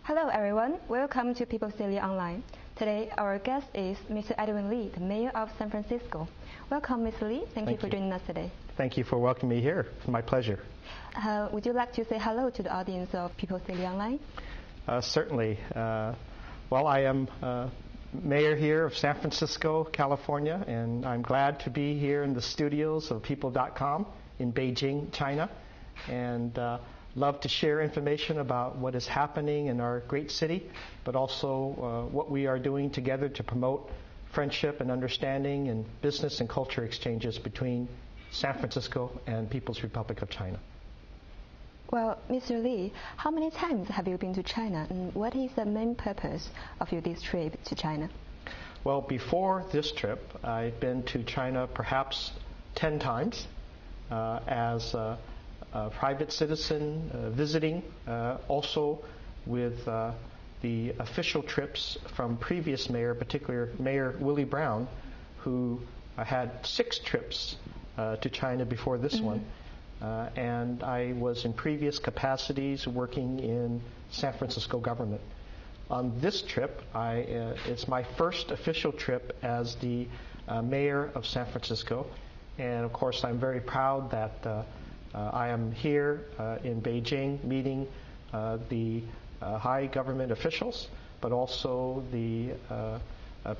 Hello everyone, welcome to People's Daily Online. Today our guest is Mr. Edwin Lee, the Mayor of San Francisco. Welcome, Mr. Lee. Thank you for joining us today. Thank you for welcoming me here. It's my pleasure. Would you like to say hello to the audience of People's Daily Online? Certainly. Well, I am Mayor here of San Francisco, California, and I'm glad to be here in the studios of People.com in Beijing, China, and love to share information about what is happening in our great city, but also what we are doing together to promote friendship and understanding and business and culture exchanges between San Francisco and People's Republic of China. Well, Mr. Lee, how many times have you been to China, and what is the main purpose of this trip to China? Well, before this trip, I've been to China perhaps 10 times as a private citizen visiting, also with the official trips from previous mayor, particularly Mayor Willie Brown, who had 6 trips to China before this one. And I was in previous capacities working in San Francisco government. On this trip, it's my first official trip as the mayor of San Francisco. And of course, I'm very proud that I am here in Beijing meeting the high government officials, but also the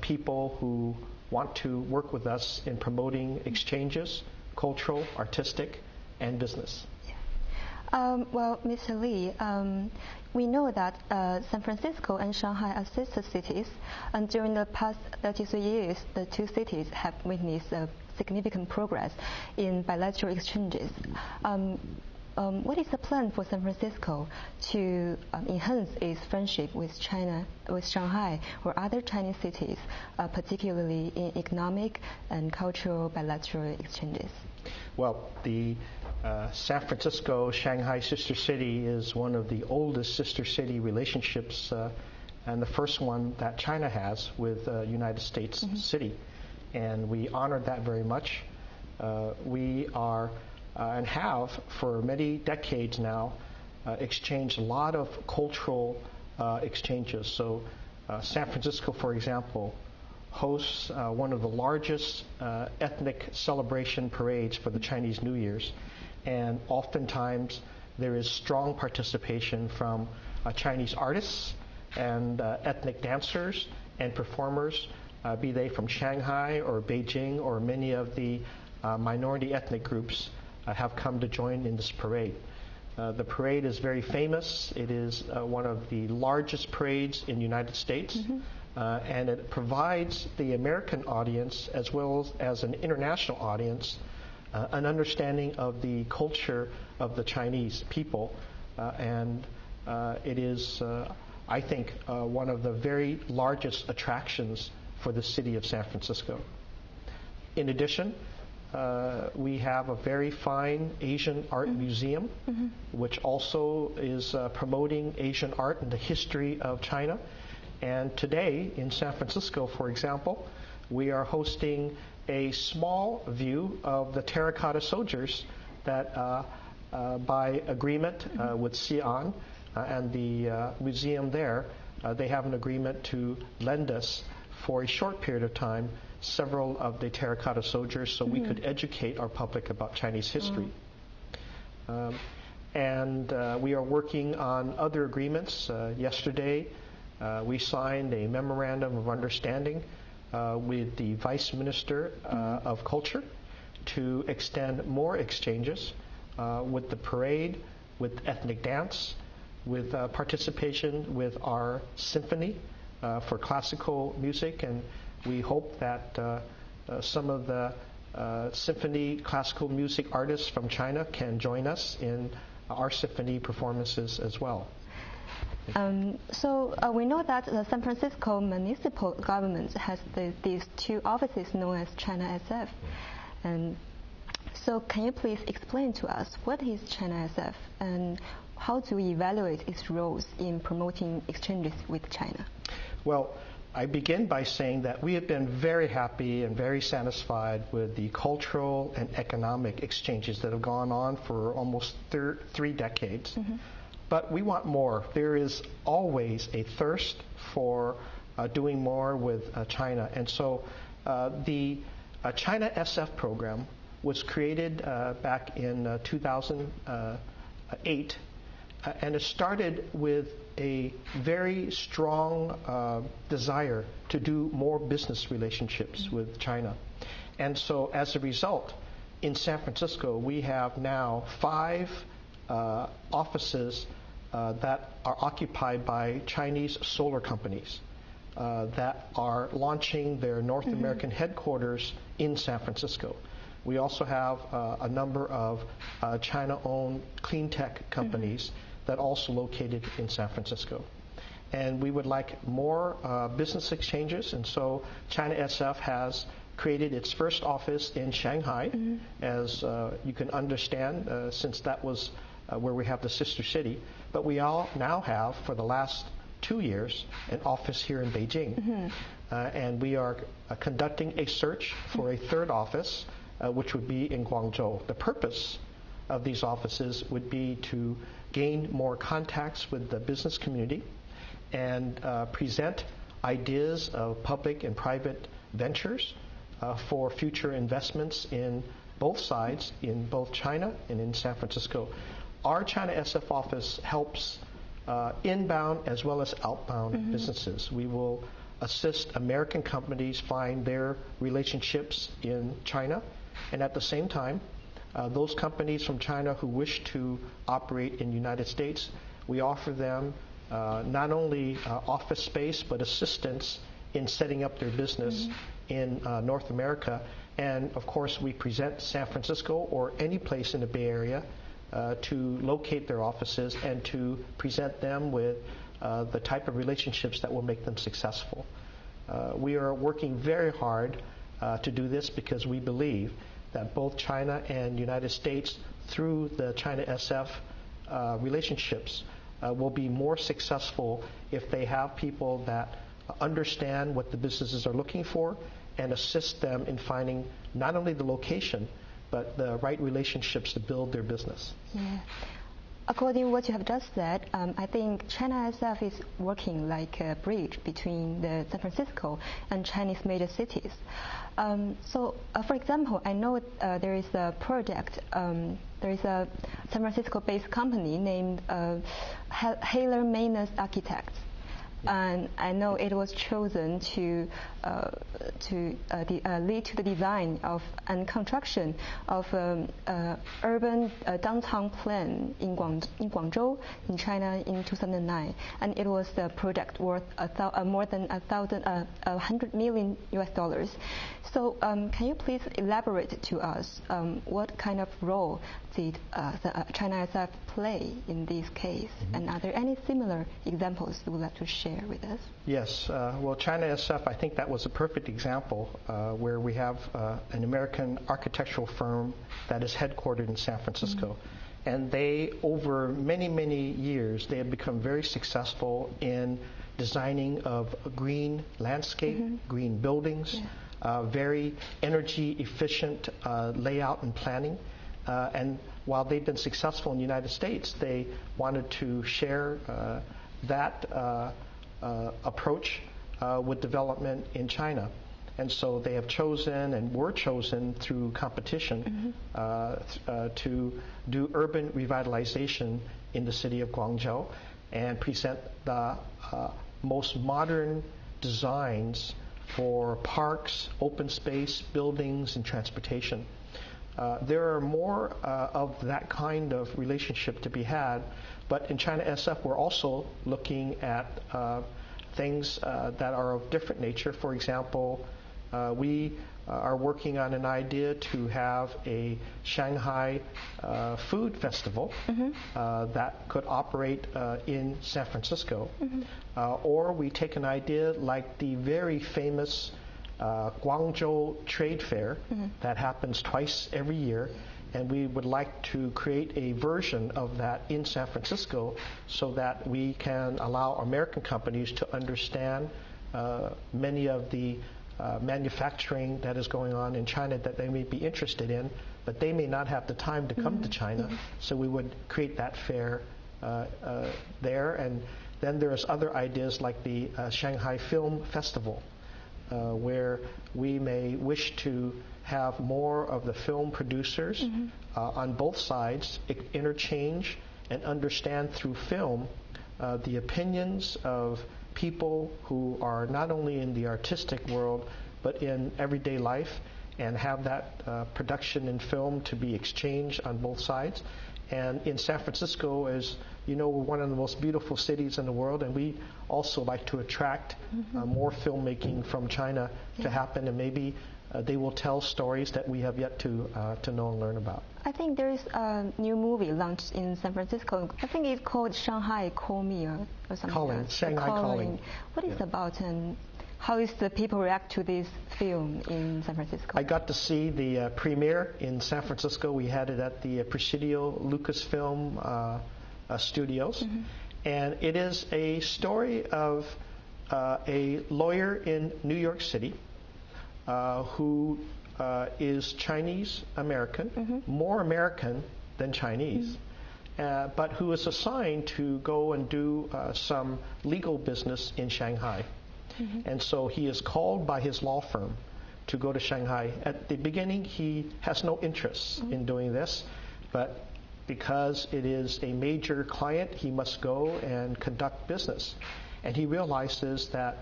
people who want to work with us in promoting exchanges, cultural, artistic, and business. Well, Mr. Lee, we know that San Francisco and Shanghai are sister cities, and during the past 33 years, the two cities have witnessed significant progress in bilateral exchanges. What is the plan for San Francisco to enhance its friendship with China, with Shanghai or other Chinese cities, particularly in economic and cultural bilateral exchanges? Well, the San Francisco-Shanghai sister city is one of the oldest sister city relationships and the first one that China has with United States city. And we honor that very much. We are and have for many decades now exchanged a lot of cultural exchanges. So San Francisco, for example, hosts one of the largest ethnic celebration parades for the Chinese New Year's. And oftentimes there is strong participation from Chinese artists and ethnic dancers and performers, be they from Shanghai or Beijing, or many of the minority ethnic groups have come to join in this parade. The parade is very famous. It is one of the largest parades in the United States, and it provides the American audience as well as an international audience an understanding of the culture of the Chinese people, and it is, I think, one of the very largest attractions for the city of San Francisco. In addition, we have a very fine Asian art museum, which also is promoting Asian art and the history of China. And today in San Francisco, for example, we are hosting a small view of the terracotta soldiers that by agreement with Xi'an and the museum there, they have an agreement to lend us for a short period of time several of the terracotta soldiers so we could educate our public about Chinese history. And we are working on other agreements. Yesterday, we signed a memorandum of understanding with the Vice Minister of Culture to extend more exchanges with the parade, with ethnic dance, with participation with our symphony for classical music, and we hope that some of the symphony classical music artists from China can join us in our symphony performances as well. So we know that the San Francisco municipal government has these two offices known as China SF. And so can you please explain to us what is China SF and how do we evaluate its roles in promoting exchanges with China? Well, I begin by saying that we have been very happy and very satisfied with the cultural and economic exchanges that have gone on for almost 3 decades. But we want more. There is always a thirst for doing more with China. And so the China SF program was created back in 2008, and it started with a very strong desire to do more business relationships with China. And so as a result, in San Francisco, we have now 5 offices that are occupied by Chinese solar companies that are launching their North American headquarters in San Francisco. We also have a number of China-owned clean tech companies that also located in San Francisco. And we would like more business exchanges, and so China SF has created its first office in Shanghai, as you can understand, since that was where we have the sister city. But we all now have, for the last 2 years, an office here in Beijing. And we are conducting a search for a third office, which would be in Guangzhou. The purpose of these offices would be to gain more contacts with the business community and present ideas of public and private ventures for future investments in both sides, in both China and in San Francisco. Our China SF office helps inbound as well as outbound businesses. We will assist American companies find their relationships in China, and at the same time, those companies from China who wish to operate in the United States, we offer them not only office space but assistance in setting up their business in North America. And of course, we present San Francisco or any place in the Bay Area to locate their offices and to present them with the type of relationships that will make them successful. We are working very hard to do this because we believe that both China and the United States, through the China SF relationships, will be more successful if they have people that understand what the businesses are looking for and assist them in finding not only the location, but the right relationships to build their business. Yeah. According to what you have just said, I think China SF is working like a bridge between the San Francisco and Chinese major cities. For example, I know there is a project, there is a San Francisco-based company named Haller Maynard Architects. And I know it was chosen to lead to the design of and construction of urban downtown plan in Guangzhou, in China, in 2009, and it was a project worth more than $100 million. So, can you please elaborate to us what kind of role did the China SF play in this case, and are there any similar examples you would like to share with us? Yes. Well, China SF, I think that was a perfect example where we have an American architectural firm that is headquartered in San Francisco. And they, over many, many years, they have become very successful in designing of green landscape, green buildings, very energy efficient layout and planning. And while they've been successful in the United States, they wanted to share that approach with development in China. And so they have chosen and were chosen through competition to do urban revitalization in the city of Guangzhou and present the most modern designs for parks, open space, buildings, and transportation. There are more of that kind of relationship to be had, but in China SF we're also looking at things that are of different nature. For example, we are working on an idea to have a Shanghai food festival that could operate in San Francisco. Or we take an idea like the very famous Guangzhou Trade Fair that happens twice every year, and we would like to create a version of that in San Francisco so that we can allow American companies to understand many of the manufacturing that is going on in China that they may be interested in, but they may not have the time to come to China. So we would create that fair there. And then there's other ideas like the Shanghai Film Festival, where we may wish to have more of the film producers on both sides interchange and understand through film the opinions of people who are not only in the artistic world but in everyday life, and have that production in film to be exchanged on both sides. And in San Francisco, as you know, we're one of the most beautiful cities in the world, and we also like to attract more filmmaking from China to happen, and maybe they will tell stories that we have yet to know and learn about. I think there is a new movie launched in San Francisco. I think it's called Shanghai Call Me or something. Calling, Shanghai Calling. What is it about, and how is the people react to this film in San Francisco? I got to see the premiere in San Francisco. We had it at the Presidio Lucasfilm Studios. And it is a story of a lawyer in New York City who is Chinese American, more American than Chinese, but who is assigned to go and do some legal business in Shanghai. And so he is called by his law firm to go to Shanghai. At the beginning, he has no interest in doing this, but because it is a major client, he must go and conduct business. And he realizes that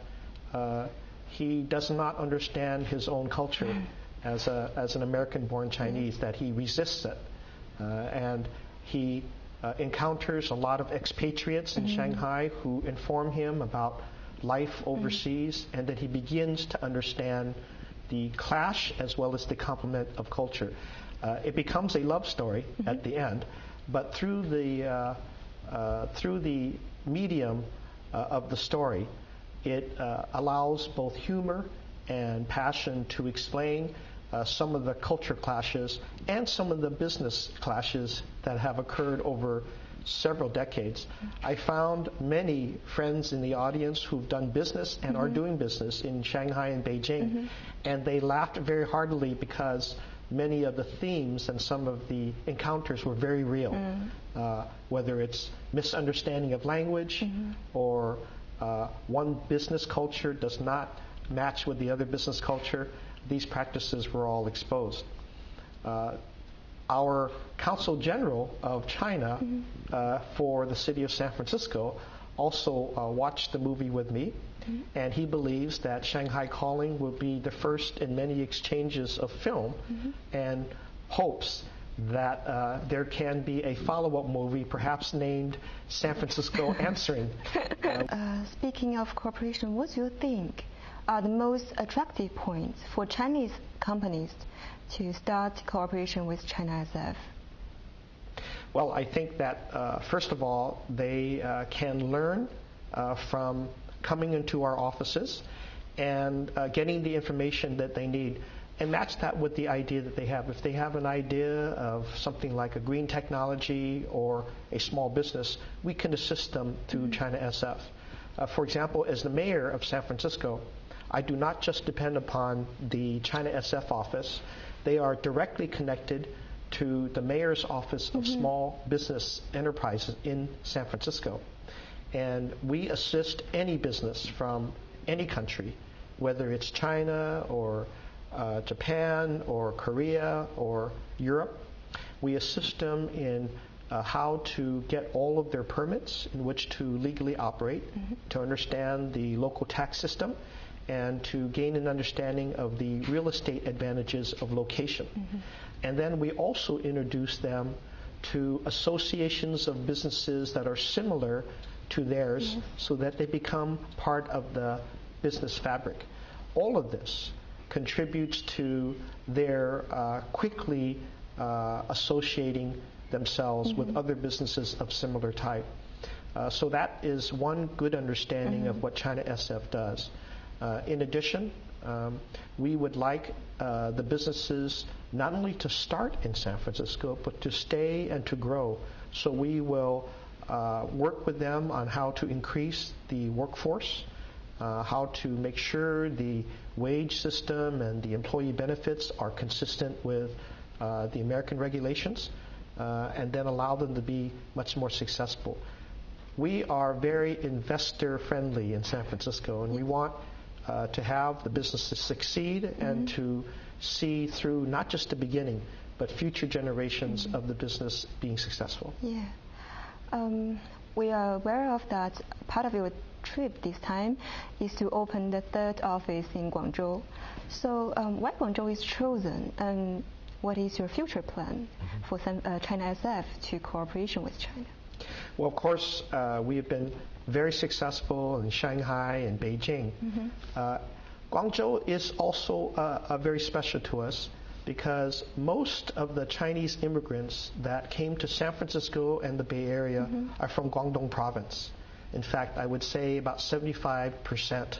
he does not understand his own culture as an American-born Chinese, that he resists it. And he encounters a lot of expatriates in Shanghai who inform him about life overseas, and that he begins to understand the clash as well as the complement of culture. It becomes a love story at the end, but through the medium of the story, it allows both humor and passion to explain some of the culture clashes and some of the business clashes that have occurred over several decades. I found many friends in the audience who've done business and are doing business in Shanghai and Beijing, and they laughed very heartily because many of the themes and some of the encounters were very real. Whether it's misunderstanding of language or one business culture does not match with the other business culture, these practices were all exposed. Our Consul General of China for the city of San Francisco also watched the movie with me, and he believes that Shanghai Calling will be the first in many exchanges of film, and hopes that there can be a follow-up movie, perhaps named San Francisco Answering. Speaking of cooperation, what do you think are the most attractive points for Chinese companies to start cooperation with China SF? Well, I think that first of all, they can learn from coming into our offices and getting the information that they need, and match that with the idea that they have. If they have an idea of something like a green technology or a small business, we can assist them through China SF. For example, as the mayor of San Francisco, I do not just depend upon the China SF office. They are directly connected to the mayor's office of small business enterprises in San Francisco. And we assist any business from any country, whether it's China or Japan or Korea or Europe. We assist them in how to get all of their permits in which to legally operate, to understand the local tax system, and to gain an understanding of the real estate advantages of location. And then we also introduce them to associations of businesses that are similar to theirs, so that they become part of the business fabric. All of this contributes to their quickly associating themselves with other businesses of similar type. So that is one good understanding of what China SF does. In addition, we would like the businesses not only to start in San Francisco, but to stay and to grow. So we will work with them on how to increase the workforce, how to make sure the wage system and the employee benefits are consistent with the American regulations, and then allow them to be much more successful. We are very investor friendly in San Francisco, and we want to have the businesses succeed and to see through not just the beginning, but future generations of the business being successful. Yeah. We are aware of that part of your trip this time is to open the third office in Guangzhou. So why Guangzhou is chosen, and what is your future plan for China SF to cooperation with China? Well, of course, we have been very successful in Shanghai and Beijing. Guangzhou is also very special to us because most of the Chinese immigrants that came to San Francisco and the Bay Area are from Guangdong province. In fact, I would say about 75%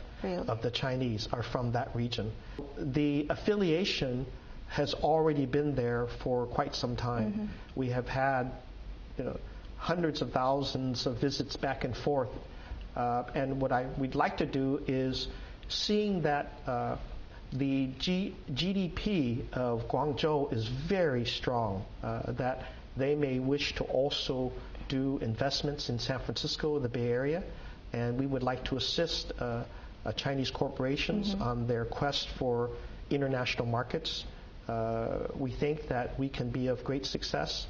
of the Chinese are from that region. The affiliation has already been there for quite some time. We have had, hundreds of thousands of visits back and forth. And what we'd like to do is seeing that the GDP of Guangzhou is very strong, that they may wish to also do investments in San Francisco, the Bay Area, and we would like to assist Chinese corporations on their quest for international markets. We think that we can be of great success.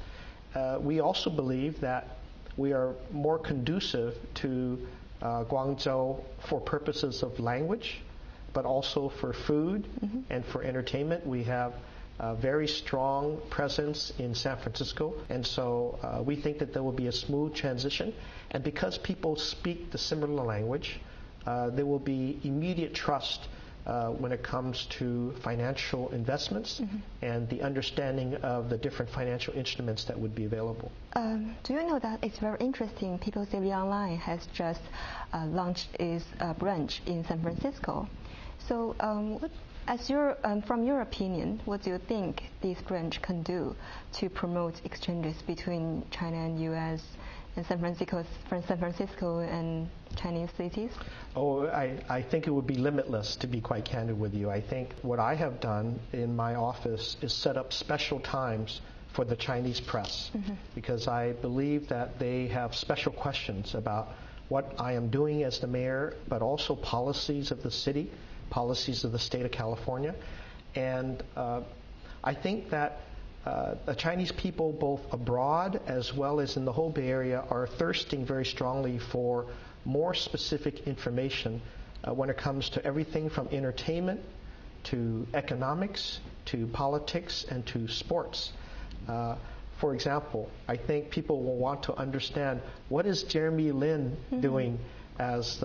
We also believe that we are more conducive to Guangzhou for purposes of language, but also for food and for entertainment. We have a very strong presence in San Francisco, and so we think that there will be a smooth transition. And because people speak the similar language, there will be immediate trust when it comes to financial investments and the understanding of the different financial instruments that would be available. Do you know that it's very interesting? People's Daily Online has just launched its branch in San Francisco. So from your opinion, what do you think this branch can do to promote exchanges between China and U.S. and San Francisco and Chinese cities? Oh, I think it would be limitless, to be quite candid with you. I think what I have done in my office is set up special times for the Chinese press because I believe that they have special questions about what I am doing as the mayor, but also policies of the city, policies of the state of California. And I think that the Chinese people, both abroad as well as in the whole Bay Area, are thirsting very strongly for more specific information when it comes to everything from entertainment to economics to politics and to sports. For example, I think people will want to understand what is Jeremy Lin doing as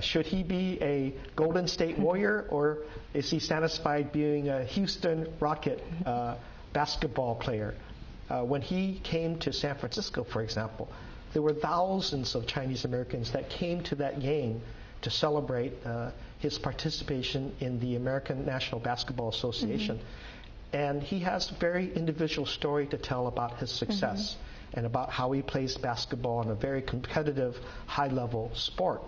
should he be a Golden State Warrior or is he satisfied being a Houston Rocket basketball player? When he came to San Francisco, for example, there were thousands of Chinese Americans that came to that game to celebrate his participation in the American National Basketball Association. And he has a very individual story to tell about his success and about how he plays basketball in a very competitive, high-level sport.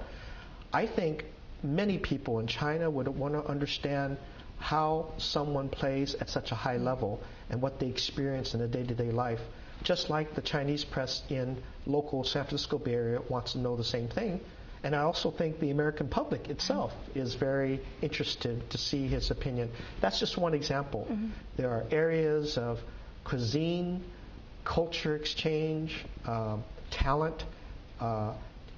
I think many people in China would want to understand how someone plays at such a high level and what they experience in a day-to-day life, just like the Chinese press in local San Francisco Bay Area wants to know the same thing. And I also think the American public itself is very interested to see his opinion. That's just one example. There are areas of cuisine, culture exchange, talent,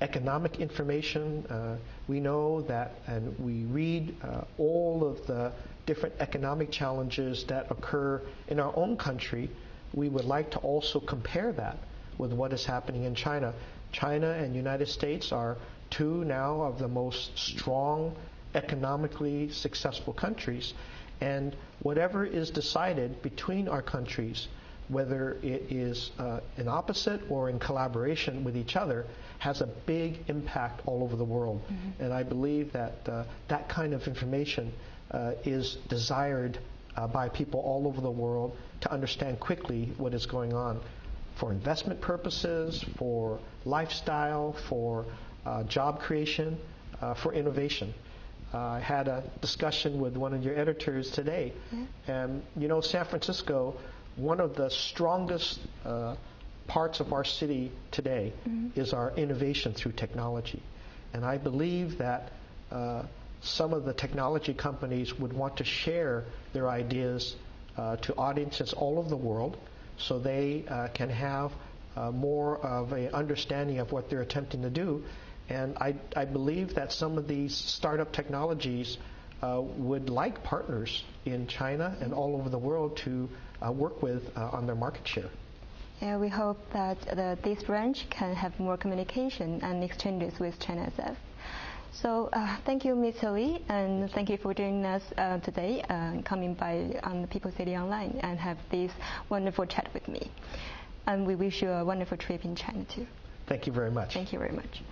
economic information. We know that, and we read all of the different economic challenges that occur in our own country. We would like to also compare that with what is happening in China. China and United States are two now of the most strong, economically successful countries. And whatever is decided between our countries, whether it is in opposite or in collaboration with each other, has a big impact all over the world. And I believe that that kind of information is desired by people all over the world to understand quickly what is going on for investment purposes, for lifestyle, for job creation, for innovation. I had a discussion with one of your editors today, and San Francisco one of the strongest parts of our city today is our innovation through technology. And I believe that some of the technology companies would want to share their ideas to audiences all over the world so they can have more of an understanding of what they're attempting to do. And I believe that some of these startup technologies would like partners in China and all over the world to work with on their market share. Yeah, we hope that this branch can have more communication and exchanges with China SF. So thank you, Mr. Li, and thank you for joining us today, coming by on the People City Online and have this wonderful chat with me. And we wish you a wonderful trip in China too. Thank you very much. Thank you very much.